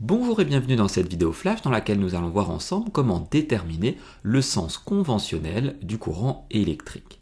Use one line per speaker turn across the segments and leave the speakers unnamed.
Bonjour et bienvenue dans cette vidéo flash dans laquelle nous allons voir ensemble comment déterminer le sens conventionnel du courant électrique.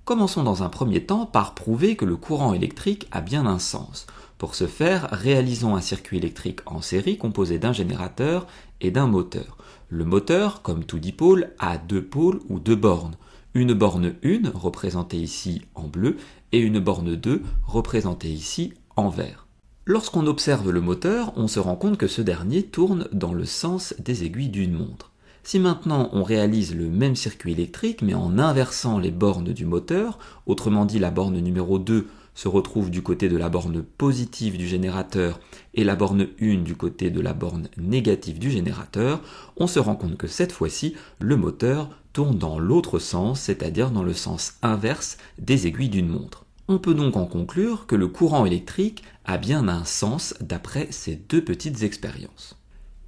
Commençons dans un premier temps par prouver que le courant électrique a bien un sens. Pour ce faire, réalisons un circuit électrique en série composé d'un générateur et d'un moteur. Le moteur, comme tout dipôle, a deux pôles ou deux bornes. Une borne 1 représentée ici en bleu et une borne 2 représentée ici en vert. Lorsqu'on observe le moteur, on se rend compte que ce dernier tourne dans le sens des aiguilles d'une montre. Si maintenant on réalise le même circuit électrique mais en inversant les bornes du moteur, autrement dit la borne numéro 2 se retrouve du côté de la borne positive du générateur et la borne 1 du côté de la borne négative du générateur, on se rend compte que cette fois-ci, le moteur tourne dans l'autre sens, c'est-à-dire dans le sens inverse des aiguilles d'une montre. On peut donc en conclure que le courant électrique a bien un sens d'après ces deux petites expériences.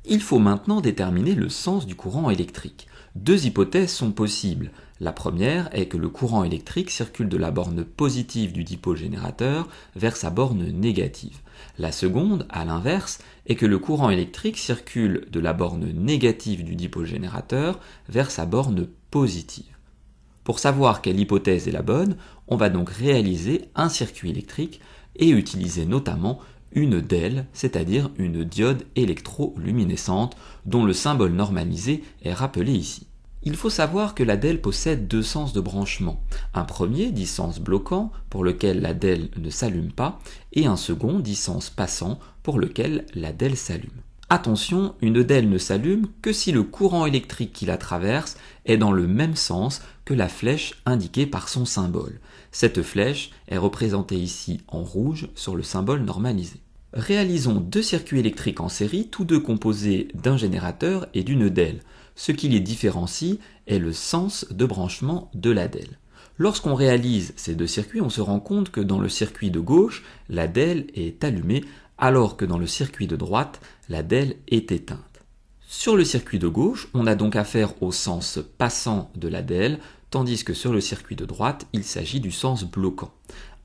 Il faut maintenant déterminer le sens du courant électrique. Deux hypothèses sont possibles. La première est que le courant électrique circule de la borne positive du dipôle générateur vers sa borne négative. La seconde, à l'inverse, est que le courant électrique circule de la borne négative du dipôle générateur vers sa borne positive. Pour savoir quelle hypothèse est la bonne, on va donc réaliser un circuit électrique et utiliser notamment une DEL, c'est-à-dire une diode électroluminescente dont le symbole normalisé est rappelé ici. Il faut savoir que la DEL possède deux sens de branchement. Un premier dit sens bloquant pour lequel la DEL ne s'allume pas et un second dit sens passant pour lequel la DEL s'allume. Attention, une DEL ne s'allume que si le courant électrique qui la traverse est dans le même sens que la flèche indiquée par son symbole. Cette flèche est représentée ici en rouge sur le symbole normalisé. Réalisons deux circuits électriques en série, tous deux composés d'un générateur et d'une DEL. Ce qui les différencie est le sens de branchement de la DEL. Lorsqu'on réalise ces deux circuits, on se rend compte que dans le circuit de gauche, la DEL est allumée alors que dans le circuit de droite, la DEL est éteinte. Sur le circuit de gauche, on a donc affaire au sens passant de la DEL, tandis que sur le circuit de droite, il s'agit du sens bloquant.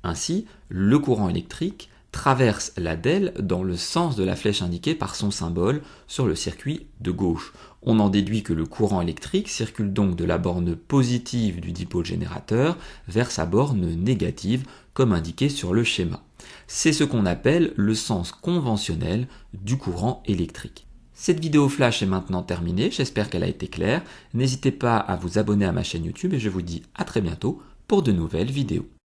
Ainsi, le courant électrique traverse la DEL dans le sens de la flèche indiquée par son symbole sur le circuit de gauche. On en déduit que le courant électrique circule donc de la borne positive du dipôle générateur vers sa borne négative, comme indiqué sur le schéma. C'est ce qu'on appelle le sens conventionnel du courant électrique. Cette vidéo flash est maintenant terminée, j'espère qu'elle a été claire. N'hésitez pas à vous abonner à ma chaîne YouTube et je vous dis à très bientôt pour de nouvelles vidéos.